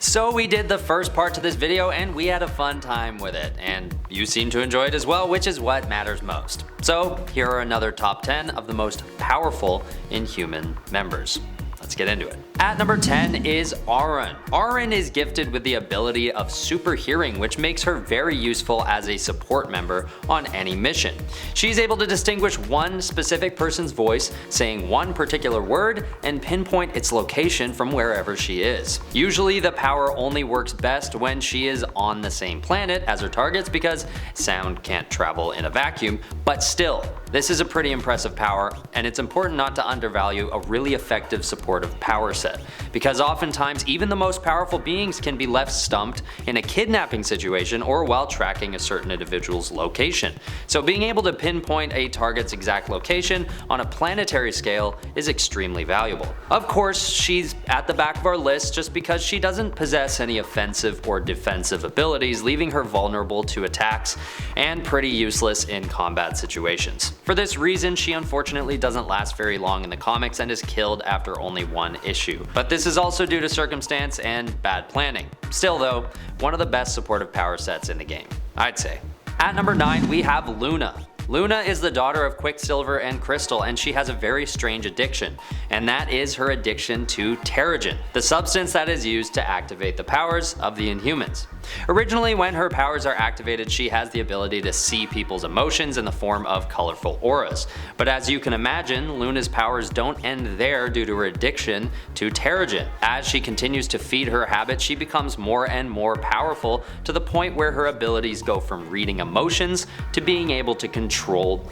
So we did the first part to this video and we had a fun time with it, and you seem to enjoy it as well, which is what matters most. So here are another top 10 of the most powerful Inhuman members. Let's get into it. At number 10 is Auran. Auran is gifted with the ability of super hearing, which makes her very useful as a support member on any mission. She's able to distinguish one specific person's voice, saying one particular word, and pinpoint its location from wherever she is. Usually the power only works best when she is on the same planet as her targets because sound can't travel in a vacuum, but still, this is a pretty impressive power, and it's important not to undervalue a really effective supportive power set, because oftentimes even the most powerful beings can be left stumped in a kidnapping situation or while tracking a certain individual's location. So being able to pinpoint a target's exact location on a planetary scale is extremely valuable. Of course, she's at the back of our list just because she doesn't possess any offensive or defensive abilities, leaving her vulnerable to attacks and pretty useless in combat situations. For this reason, she unfortunately doesn't last very long in the comics and is killed after only one issue. But this is also due to circumstance and bad planning. Still though, one of the best supportive power sets in the game, I'd say. At number 9 we have Luna. Luna is the daughter of Quicksilver and Crystal, and she has a very strange addiction, and that is her addiction to Terrigen, the substance that is used to activate the powers of the Inhumans. Originally, when her powers are activated, she has the ability to see people's emotions in the form of colorful auras. But as you can imagine, Luna's powers don't end there due to her addiction to Terrigen. As she continues to feed her habit, she becomes more and more powerful to the point where her abilities go from reading emotions to being able to control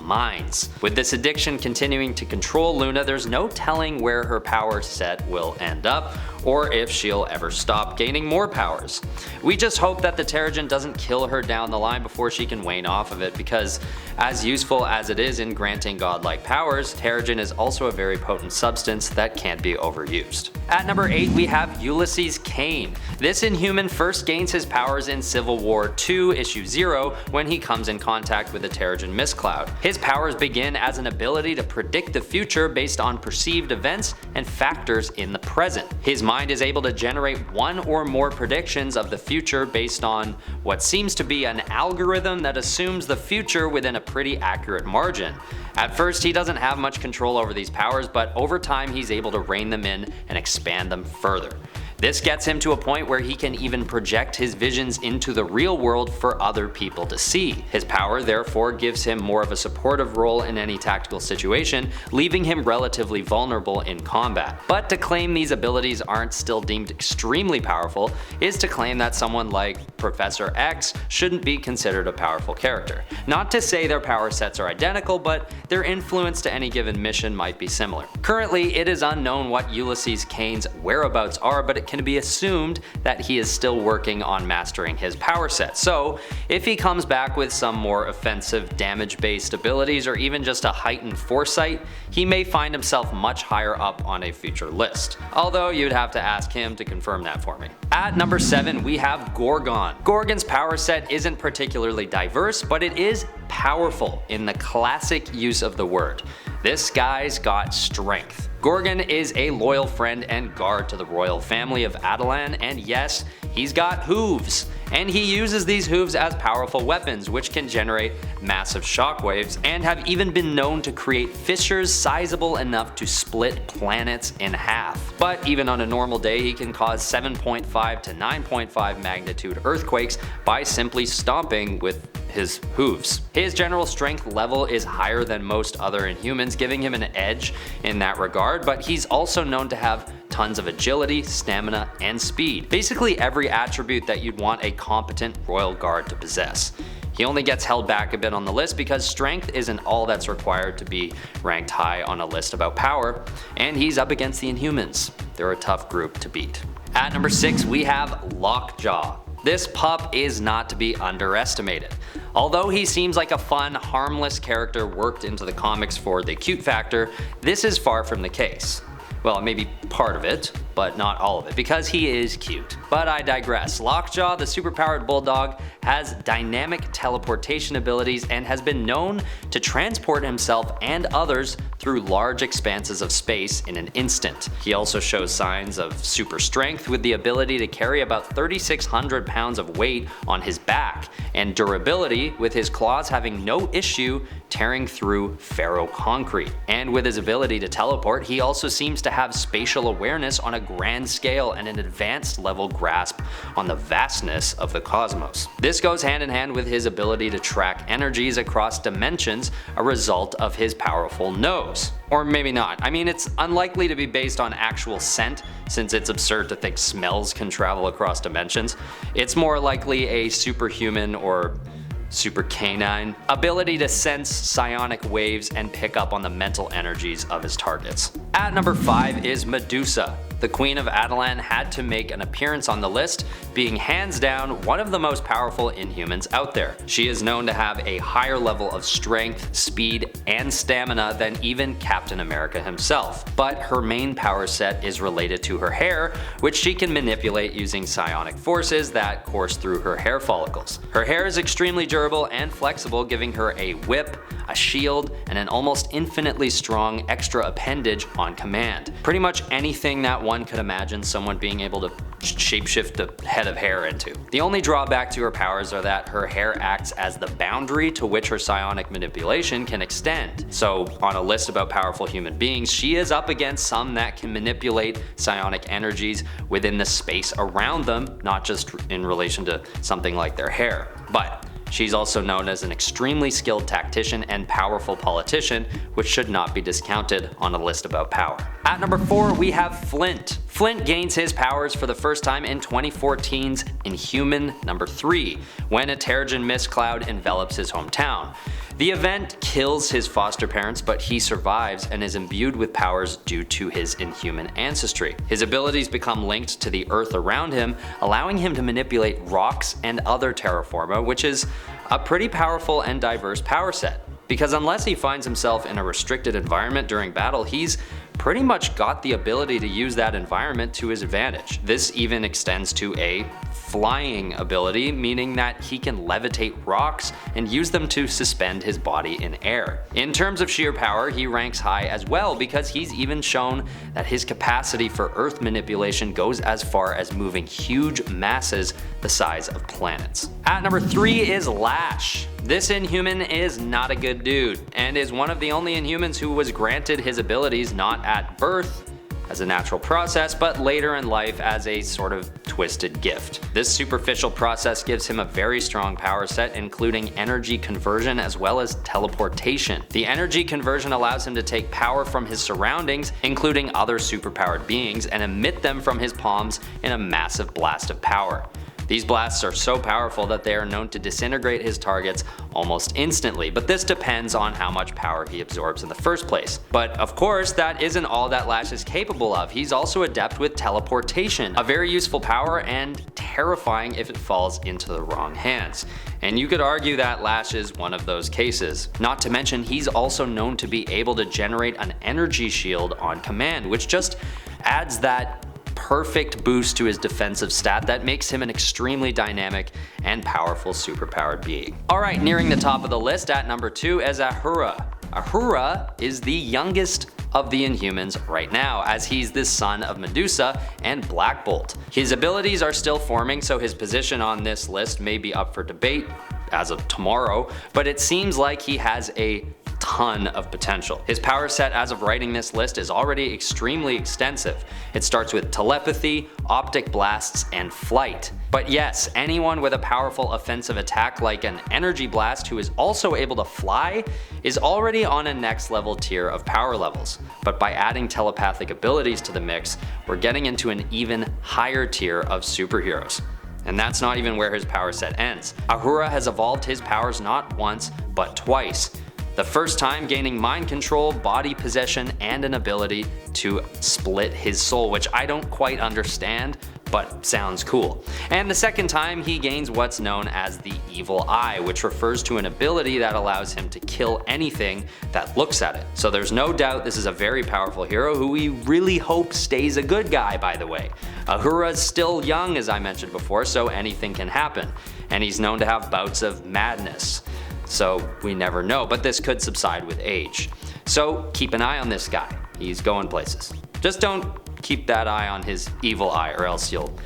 minds. With this addiction continuing to control Luna, there's no telling where her power set will end up, or if she'll ever stop gaining more powers. We just hope that the Terrigen doesn't kill her down the line before she can wane off of it, because as useful as it is in granting godlike powers, Terrigen is also a very potent substance that can't be overused. At number 8 we have Ulysses Cain. This Inhuman first gains his powers in Civil War 2 issue 0 when he comes in contact with the Terrigen mist cloud. His powers begin as an ability to predict the future based on perceived events and factors in the present. His mind is able to generate one or more predictions of the future based on what seems to be an algorithm that assumes the future within a pretty accurate margin. At first he doesn't have much control over these powers, but over time he's able to rein them in and expand them further. This gets him to a point where he can even project his visions into the real world for other people to see. His power therefore gives him more of a supportive role in any tactical situation, leaving him relatively vulnerable in combat. But to claim these abilities aren't still deemed extremely powerful is to claim that someone like Professor X shouldn't be considered a powerful character. Not to say their power sets are identical, but their influence to any given mission might be similar. Currently, it is unknown what Ulysses Cain's whereabouts are, but it can be assumed that he is still working on mastering his power set. So if he comes back with some more offensive damage based abilities or even just a heightened foresight, he may find himself much higher up on a future list. Although you'd have to ask him to confirm that for me. At number 7 we have Gorgon. Gorgon's power set isn't particularly diverse, but it is powerful in the classic use of the word. This guy's got strength. Gorgon is a loyal friend and guard to the royal family of Attilan, and yes, he's got hooves. And he uses these hooves as powerful weapons, which can generate massive shockwaves and have even been known to create fissures sizable enough to split planets in half. But even on a normal day, he can cause 7.5 to 9.5 magnitude earthquakes by simply stomping with his hooves. His general strength level is higher than most other Inhumans, giving him an edge in that regard, but he's also known to have tons of agility, stamina, and speed. Basically every attribute that you'd want a competent royal guard to possess. He only gets held back a bit on the list because strength isn't all that's required to be ranked high on a list about power, and he's up against the Inhumans. They're a tough group to beat. At number 6 we have Lockjaw. This pup is not to be underestimated. Although he seems like a fun, harmless character worked into the comics for the cute factor, this is far from the case. Well, maybe part of it. but not all of it, because he is cute. But I digress. Lockjaw, the superpowered bulldog, has dynamic teleportation abilities and has been known to transport himself and others through large expanses of space in an instant. He also shows signs of super strength with the ability to carry about 3,600 pounds of weight on his back, and durability with his claws having no issue tearing through ferroconcrete. And with his ability to teleport, he also seems to have spatial awareness on a grand scale and an advanced level grasp on the vastness of the cosmos. This goes hand in hand with his ability to track energies across dimensions, a result of his powerful nose. Or maybe not. I mean, it's unlikely to be based on actual scent, since it's absurd to think smells can travel across dimensions. It's more likely a superhuman or super canine ability to sense psionic waves and pick up on the mental energies of his targets. At number 5 is Medusa. The Queen of Attilan had to make an appearance on the list, being hands down one of the most powerful Inhumans out there. She is known to have a higher level of strength, speed, and stamina than even Captain America himself. But her main power set is related to her hair, which she can manipulate using psionic forces that course through her hair follicles. Her hair is extremely durable and flexible, giving her a whip, a shield, and an almost infinitely strong extra appendage on command. Pretty much anything that one could imagine someone being able to shapeshift a head of hair into. The only drawback to her powers are that her hair acts as the boundary to which her psionic manipulation can extend. So on a list about powerful human beings, she is up against some that can manipulate psionic energies within the space around them, not just in relation to something like their hair. But she's also known as an extremely skilled tactician and powerful politician, which should not be discounted on a list about power. At number 4, we have Flint. Flint gains his powers for the first time in 2014's Inhuman number 3, when a Terrigen mist cloud envelops his hometown. The event kills his foster parents, but he survives and is imbued with powers due to his Inhuman ancestry. His abilities become linked to the earth around him, allowing him to manipulate rocks and other terra firma, which is a pretty powerful and diverse power set. Because unless he finds himself in a restricted environment during battle, he's pretty much got the ability to use that environment to his advantage. This even extends to a flying ability, meaning that he can levitate rocks and use them to suspend his body in air. In terms of sheer power, he ranks high as well, because he's even shown that his capacity for earth manipulation goes as far as moving huge masses the size of planets. At number 3 is Lash. This Inhuman is not a good dude, and is one of the only Inhumans who was granted his abilities not at birth as a natural process, but later in life as a sort of twisted gift. This superficial process gives him a very strong power set, including energy conversion as well as teleportation. The energy conversion allows him to take power from his surroundings, including other superpowered beings, and emit them from his palms in a massive blast of power. These blasts are so powerful that they are known to disintegrate his targets almost instantly, but this depends on how much power he absorbs in the first place. But of course, that isn't all that Lash is capable of. He's also adept with teleportation, a very useful power and terrifying if it falls into the wrong hands. And you could argue that Lash is one of those cases. Not to mention, he's also known to be able to generate an energy shield on command, which just adds that perfect boost to his defensive stat that makes him an extremely dynamic and powerful superpowered being. Alright, nearing the top of the list at number 2 is Ahura. Ahura is the youngest of the Inhumans right now, as he's the son of Medusa and Black Bolt. His abilities are still forming, so his position on this list may be up for debate as of tomorrow, but it seems like he has a ton of potential. His power set as of writing this list is already extremely extensive. It starts with telepathy, optic blasts, and flight. But yes, anyone with a powerful offensive attack like an energy blast who is also able to fly is already on a next level tier of power levels. But by adding telepathic abilities to the mix, we're getting into an even higher tier of superheroes. And that's not even where his power set ends. Ahura has evolved his powers not once, but twice. The first time gaining mind control, body possession, and an ability to split his soul, which I don't quite understand, but sounds cool. And the second time, he gains what's known as the Evil Eye, which refers to an ability that allows him to kill anything that looks at it. So there's no doubt this is a very powerful hero who we really hope stays a good guy, by the way. Ahura's still young, as I mentioned before, so anything can happen. And he's known to have bouts of madness. So we never know, but this could subside with age. So keep an eye on this guy. He's going places. Just don't keep that eye on his evil eye or else you'll,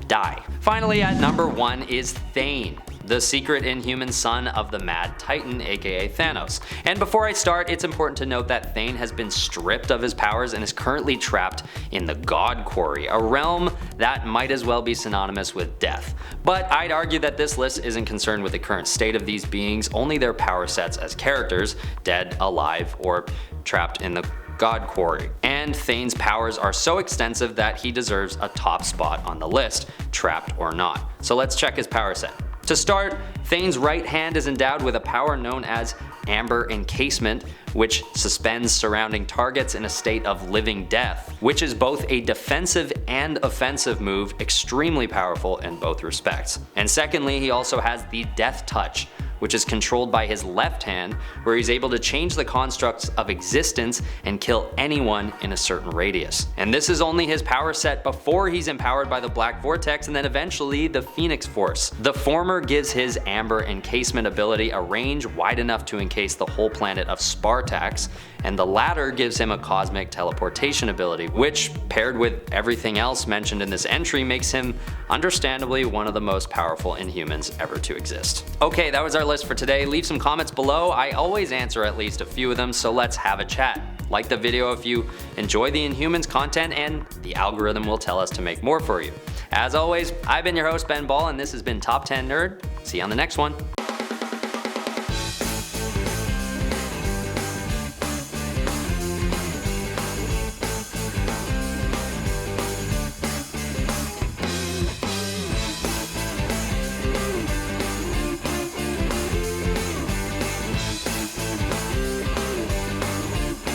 die. Finally, at number 1 is Thane, the secret inhuman son of the Mad Titan, aka Thanos. And before I start, it's important to note that Thane has been stripped of his powers and is currently trapped in the God Quarry, a realm that might as well be synonymous with death. But I'd argue that this list isn't concerned with the current state of these beings, only their power sets as characters, dead, alive, or trapped in the God Quarry. And Thane's powers are so extensive that he deserves a top spot on the list, trapped or not. So let's check his power set. To start, Thane's right hand is endowed with a power known as Amber Encasement, which suspends surrounding targets in a state of living death, which is both a defensive and offensive move, extremely powerful in both respects. And secondly, he also has the Death Touch, which is controlled by his left hand, where he's able to change the constructs of existence and kill anyone in a certain radius. And this is only his power set before he's empowered by the Black Vortex and then eventually the Phoenix Force. The former gives his Amber Encasement ability a range wide enough to encase the whole planet of Spartax, and the latter gives him a cosmic teleportation ability, which, paired with everything else mentioned in this entry, makes him understandably one of the most powerful Inhumans ever to exist. Okay, that was our list for today. Leave some comments below. I always answer at least a few of them, so let's have a chat. Like the video if you enjoy the Inhumans content, and the algorithm will tell us to make more for you. As always, I've been your host, Ben Ball, and this has been Top 10 Nerd. See you on the next one.